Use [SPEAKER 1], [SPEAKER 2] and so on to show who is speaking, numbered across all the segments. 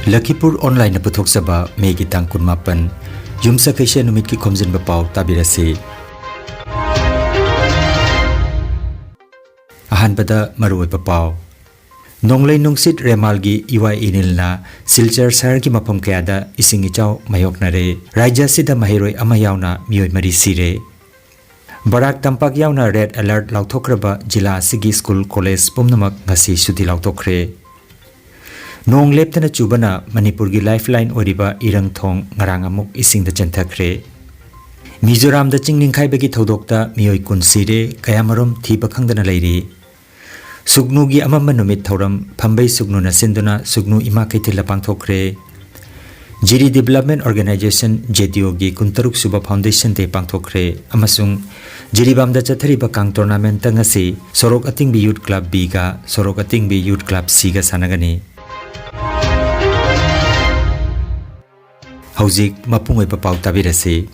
[SPEAKER 1] Lakhipur online na puthok saba megi tangkun mapan yumsa kaisha numit ki Khomjinba Pao tabirasi. Ahan pada maruai Pao. Nonglay nungsit remalgi iwai inilna silchar sar ki mapam kayada isingi chaw mayok na re raja sida mahiroi amayaw na miyoy marisi re. Barak Tampak yaw na red alert lauthokraba jila sigi school college pumnamak ngasi suti lauthokre. Nong leptana chubana Manipur gi lifeline oriba irang thong ngarang amuk ising da chanthakre. Mizoram da chingning khaibagi thodokta miyoi kunsire kayamarom thiba khangdana leiri. Sugnu gi amamba numit thoram phambai sugnu na sinduna sugnu ima kaithila pangthokre. Jiri Development Organization JDO gi kuntaruk suba foundation te pangthokre amasung Jiribam da chathariba kang tournament ngasi Sorok Atingbi Youth Club B ga Sorok Atingbi Youth Club C ga sanagani. Hauzik mapungoi Pao tabirasi.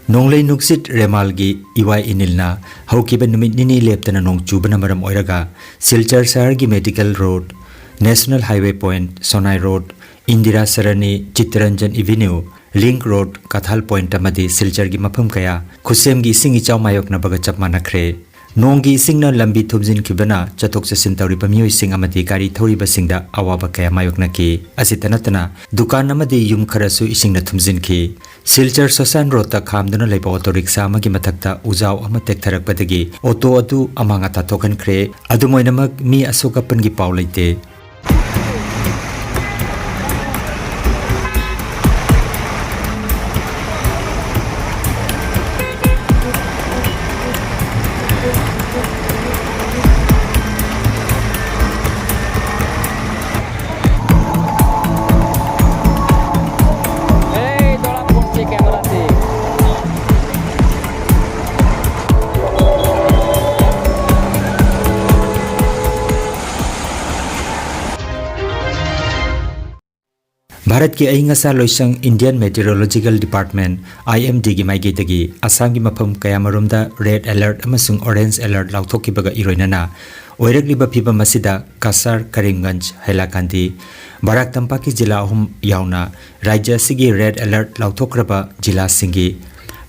[SPEAKER 1] Nonglay nuksit remalgi iwai inilna haukiba numit nini leptana nong chubana maram oiraga Silchar Sahargi Medical Road, National Highway Point, Sonai Road, Indira Sarani, Chittaranjan Avenue, Link Road, Kathal Point amadi Silchar gi mapum kaya khusem gi singi chaw mayok na baga chap manakre. Nong gi sing na lambi thubjin kibana chatok chasin tawri pamioi sing amadi gari thori basingda awaba kaya mayok na ki asitanatana dukan amadi yum kharasu ising na thumjin ki Silchar Sosan Road ta khamduna leipa auto rickshaw amagi mathakta ujaw ama tektharak badagi auto adu amanga ta tokan kre adumoinamak mi asokapan gi paw leite. Bharat ki aingasa loisang Indian Meteorological Department IMD gi maigi tagi Assam gi mafam kayamarumda red alert amasung orange alert lauthokibaga iroinana oiragliba phiba masida Kasar Karimganj Hailakandi Barak Tampak ki jila ahum yauna rajya sigi red alert lauthokraba jila singi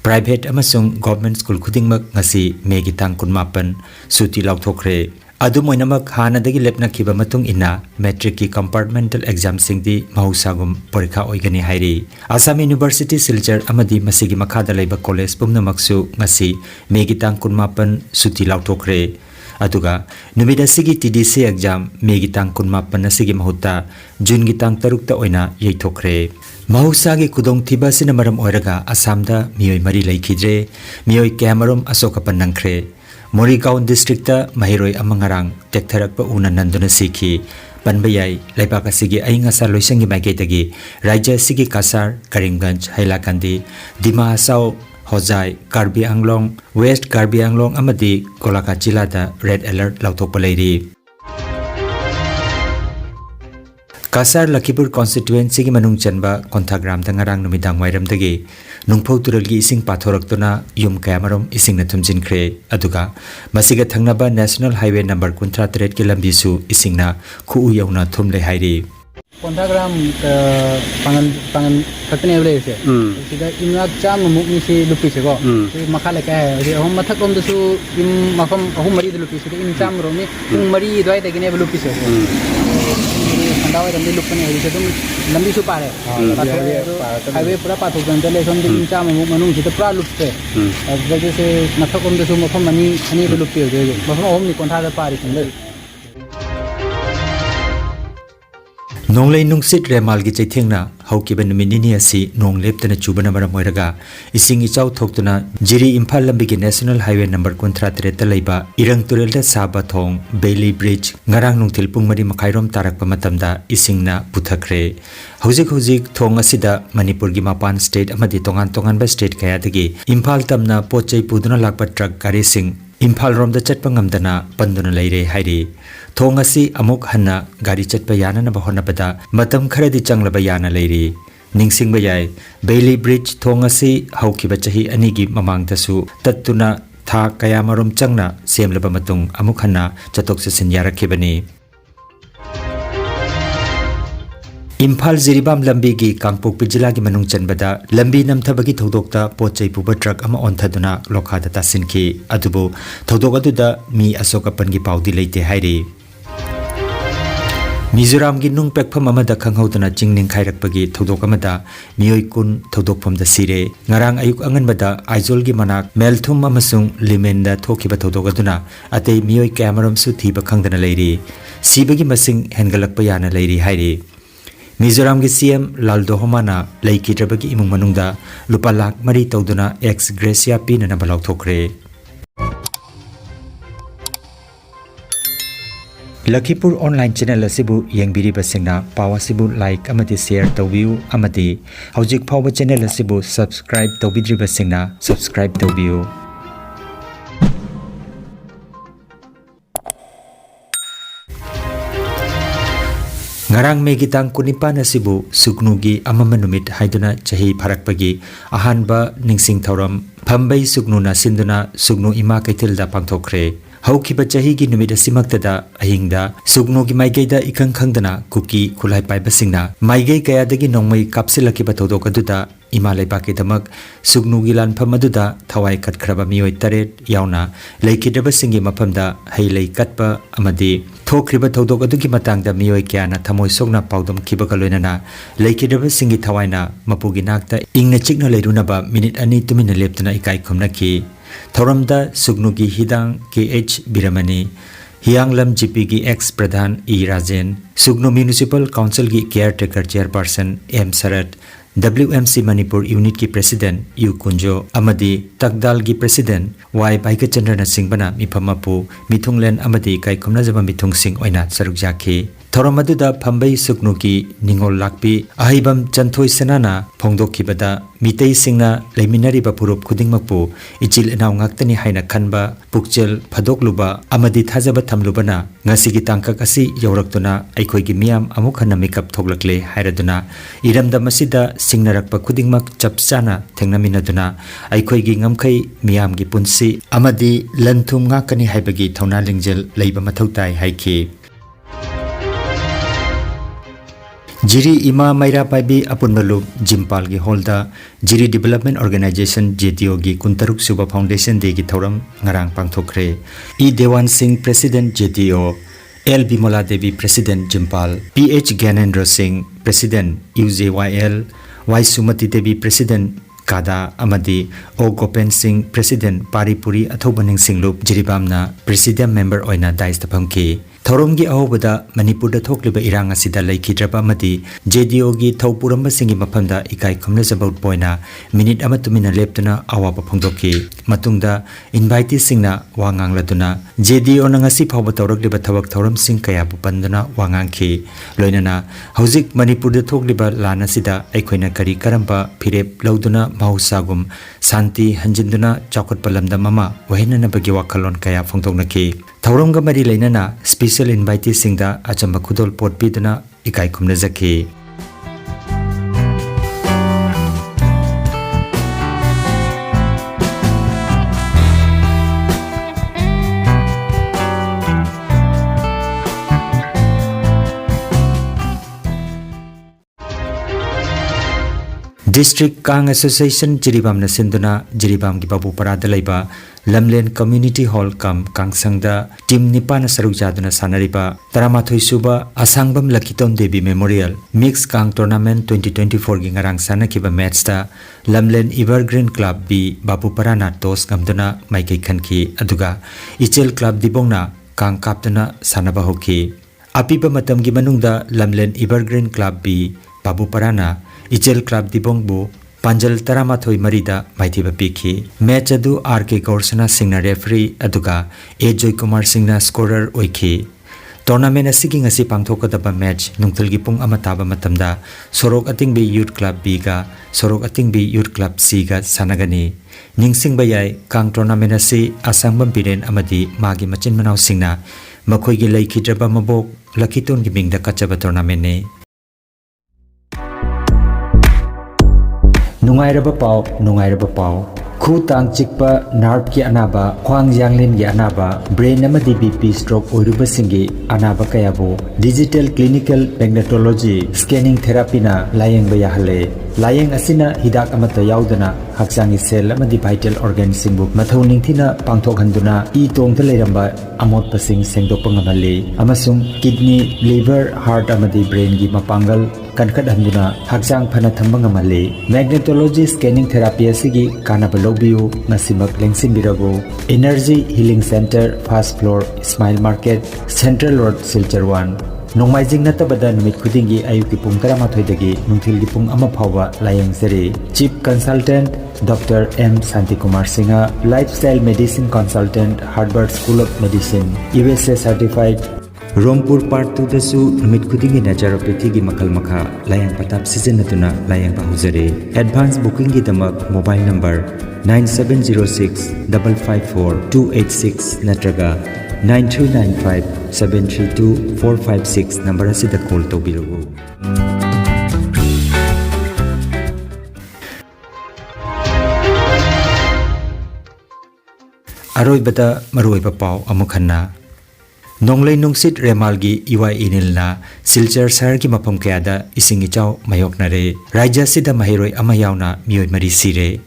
[SPEAKER 1] private amasung government school khudingmak ngasi megi tangkun mapan suti lauthokre. Adu moinamak hana dagi lepna kiba matung ina metric ki compartmental exam singdi mahusagum porikha oigani hairi. Assam University Silchar amadi masigi makhada leiba college pumnamaksu ngasi megi tangkun mapan suti lauthokre. Aduga numida sigi TDC exam megi tangkun mapan nasigi mahutta June gi tang tarukta oina yeithokre. Mahusagi kudong thiba sina maram oiraga Assamda miyoi mari leikidre miyoi kamarom asokapan nangkre. Morikaun district ta mahiroi amangarang tektharakpa una nanduna sikhi panbayai laibaka sigi aingasa loisangi maiketagi rajya sigi Kasar Karimganj Hailakandi Dima Hasao Hojai Karbi Anglong West Karbi Anglong amadi Kolaka jilada red alert lauthokpa leiri. Kasar Lakhipur constituency gi manung chanba konthagram tangarang numidang wairamdagi nungphau turalgi ising pathoraktuna yum kayamarom ising na thumjin khre aduga masiga thangnaba national highway number 38 ki lambi su ising na khu yauna thumle hairi.
[SPEAKER 2] Konthagram pangan khatne avle se sida imna cham mukni se lupi se go makhale ka hai hom mathak rom su im mafam ahum mari de lupi se im cham rom ni mari doi de gine lupi se Pandawai rambi lupane hari se tum lambi su pare highway pura patho jantale som de imcha manung se pura lupte वजह से mathak rom de su mafam ani de lupi ho je mafam hom ni kontha da pari sinde. Nonglay nungsit remal gi chaithengna haukiba numinini asi nong leptana chubana maram oiraga ising ichau thoktuna Jiri Imphal lambi gi national highway number 38 ta leiba irang turel da saba thong Bailey Bridge ngarang nungthil pungmari makhairom tarakpa matamda isingna puthakre. Hojik thong asida Manipur gi mapan state amadi tongan ba state kaya dagi Imphal tamna pochai puduna lakpa truck gari sing Imphal rom da chatpa ngamdana panduna leire hairi. Thong asi amuk hanna gari chatpa yana na bahona bada matam kharadi changlaba yana leiri. Ningsing bayai Bailey Bridge thong asi haukiba chahi anigi mamangdasu tattuna tha kayamarom changna semlaba matung amuk hanna chatok se sin yarakhibani.
[SPEAKER 1] Imphal Jiribam लंबी की कांगपोकपी जिला की मनुंग चनबदा लंबी नमथबगी थौदोकता पोचै पुबा truck अमा ओंथदुना लोखादा तासिनखी अदुबो थौदोक अदुदा मी अशोकपन की पाउदी लेते हाइरे मिजोराम की नुंग पेकफम अमदा खंगहौदना चिंगनिंग खाइरकपगी थौदोक अमदा मियोय कुन थौदोकफमदा सिरे ngarang ayuk anganbada aizol gi manak melthum amasung limenda thokiba थौदोक अदुना अतै मियोय कैमरम सु थीबा खंगदना लेरी सिबगी मसिंग हेनगलकपा याना लेरी हाइरे मिजोराम की सीएम लालदो होमाना लेकिद्रबगी इमुंग मनुंगदा लुपा लाख मरी तौदुना एक्स ग्रेसिया पीनना बलाउथोखरे लखीपुर ऑनलाइन चैनल असिबु येंगबिरिबा सिंगना पाव असिबु लाइक अमति शेयर तौबियु अमति हौजिक फावबा चैनल असिबु सब्सक्राइब तौबिद्रिबा सिंगना सब्सक्राइब तौबियु ngarang me gitang kunipan asibu sugnugi amama numit haiduna chahi pharakpagi ahanba ningsing thoram phambai sugnuna sinduna sugnu ima kaithilda pangthokre haukiba chahi gi numit asimaktada ahingda sugnu gi maigeida ikang khangdana kuki khulai paiba singna maigei kaya dagi nongmai kapsilakiba thodok aduda ima leibaki damak sugnu gi lanpham aduda thawai katkraba mioi taret yauna leikidaba singi maphamda heilei katpa amadi थोक्रिबा थौदोक अदुगी मतंगदा मियोय क्याना थमोय सोगना पाउदम खिबका लोइनाना लेकिदबा सिंगी थवाइना मपुगी नाकता इंगना चिकना लेरुनाबा minute अनि तुमिना लेपतना इकाई खुमनाकी थौरमदा सुगनुगी हिदांग KH बिरमनी हियांगलम GP की x प्रधान ई Rajen सुगनु municipal council की caretaker chairperson M शरद WMC Manipur unit की president you कुंजो अमदी तकदाल की president Y बाइकचंद्रन सिंहबना मिफमपु मिथुंगलेन अमदी काइखुमनाजबा मिथुंगसिंग ओइना सरुक जाखी थौरम अदुदा फंबई सुकनु की निंगोल लाकपी अहिबम चंथोय सनाना फोंदोखिबदा मितै सिंगना लेमिनारिबा पुरुप खुदिंगमकपु इचिल एनाव ngaktani haina khanba pukchel phadokluba amadi thajaba thamlubana ngasigi tangkak asi yawraktuna aikhoi gi miam amuk hana makeup thoklakle hairaduna iramda masida singnarakpa khudingmak chapchana thengnaminaduna aikhoi gi ngamkhai miam gi punsi amadi lanthum ngakani haibagi thona lingjel leiba mathautai haiki Jiri इमा मैरा पाइबी अपुनबलुब जिम्पाल की हॉलदा Jiri development organisation JTO की कुंतरुक सुबा foundation day की थौरम ngarang पांगथोखरे ई Dewan Singh president JTO L Bimla Devi president जिम्पाल PH Gyanendra Singh president UJYL Y Sumati Devi president कादा अमदी ओ गोपेन सिंह प्रेसिडेंट पारीपुरी अथौबनिंग सिंहलुप जिरीबामना प्रेसिडेंट मेंबर ओइना दाइस तफमकी थौरमगी अहोबदा मणिपुर दा थोकलिबा इरांग असिदा लेखिद्रबा मति JDO गी थौपुरंबा सिंगी मफमदा इकाई खमना जबौट पोइना मिनिट अमा तुमिना लेपतुना अवाबा फोंदोकी मतुंगदा इनवाइटी सिंगना वांगांगलदुना JDO ना ngasi फावबा तौरकलिबा थवक थौरम सिंग कया बुपंदना वांगांखी लोइनाना हौजिक मणिपुर दा थोकलिबा लान असिदा अखोइना करी करंबा फिरेप लौदुना माहुसागुम शांति हंजिंदुना चौकटपा लमदम अमा वहिननबगी वाखलोन कया फोंदोकनकी थौरमगा मरी लेनाना स्पेशल इनवाइटी सिंगदा अचंबा खुदोल पोट पीदुना इकाई खुमनजकी डिस्ट्रिक्ट कांग एसोसिएशन जिरीबाम नसिंदुना जिरीबाम की बाबू परादा लेबा लमलेन कम्युनिटी हॉल कम कांगसंगदा टीम निपान सरुक जादुना सानरिबा तरामाथोय सुबा असांगबम लखितोन देवी मेमोरियल मिक्स कांग टूर्नामेंट 2024 की ngarang सानखिबा मैच दा लमलेन एवरग्रीन क्लब बी बाबू पराना टॉस गमदुना माइकै खनखी अदुगा इचेल क्लब दिबोंगना कांग कापदुना सानबा होखी अपिबा मतम की मनुंगदा लमलेन एवरग्रीन क्लब बी बाबू पराना इचेल क्लब दिबोंगबु पांजल तरामाथोय मरीदा माइथिबा पीखी मैच अदु RK गौरसना सिंगना रेफरी अदुगा A जॉय कुमार सिंगना स्कोरर ओइखी टूर्नामेंट असिगी ngasi पांगथोकदबा मैच नुंगथलगी पुंग अमा ताबा मतमदा सोरोक अतिंगबी यूथ क्लब B गा सोरोक अतिंगबी यूथ क्लब C गा सानगनी निंगसिंगबा याय कांग टूर्नामेंट असि आसांगबम बिरेन अमदी मागी मचिन मनाव सिंगना मखोयगी लेखिद्रबा मबोक लखितोन की मिंगदा कचबा टूर्नामेंट ने नुंगाइरबा पाव khu tang chikpa nerve ki anaba khwang janglin gi anaba brain amadi bp stroke oiruba singi anaba kayabo digital clinical magnetology scanning therapy na layeng ba yahale layeng asina hidak amata yaudana haksangi cell amadi vital organ singbu mathau ningthina pangthok handuna e tongta leiramba amot pasing sengdokpa ngamali amasung kidney liver heart amadi brain gi mapangal kankat handuna haksang phana thamba ngamali magnetology scanning therapy asigi kanaba lobiu nasimak lengsin birago energy healing center first floor smile market central road silchar 1 Nongmaijing natabada numit khudingi ayuki pung 13 dagi nungthilgi pung 1 phawa layeng seri chief consultant Dr. M. Santikumar Singha lifestyle medicine consultant Harvard School of Medicine USA certified Rompur part 2 dasu numit khudingi naturopathy gi makal makha layang patap sizinatuna layang bahujare advance booking gi damak mobile number 9706 554 286 natraga 9395-732-456 number asida call taubirugu. Aroibada maroiba pau amukhanna Nonglei nungsit remalgi iwai inilna silchar sargi mapam kayada ising ichaw mayoknare rajya sida mahiroi amayawna miyoi mari sire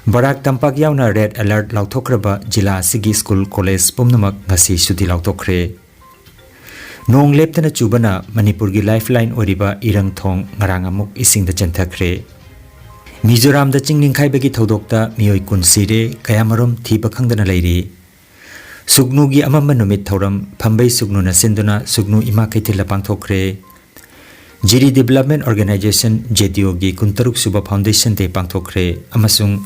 [SPEAKER 1] Barak Tampak yauna red alert lauthokraba jila sigi school college pumnamak ngasi suti lauthokre Nong leptana chubana Manipur gi lifeline oriba irang thong ngarang amuk ising da chanthakre Mizoram da chingning khaibagi thodokta miyoi kunsire kayamarom thiba khangdana leiri Sugnu gi amamba numit thoram phambai sugnu na sinduna sugnu ima kaithila pangthokre Jiri Development Organization JDO gi kuntaruk suba foundation te pangthokre amasung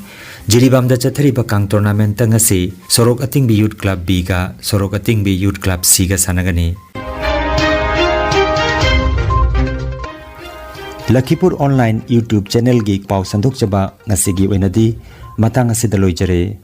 [SPEAKER 1] Jiribam da chathariba kang tournament tangasi Sorok Atingbi Youth Club B ga Sorok Atingbi Youth Club C ga sanagani Lakhipuronline YouTube channel gi pau sandok chaba ngasigi oinadi matang asida loijare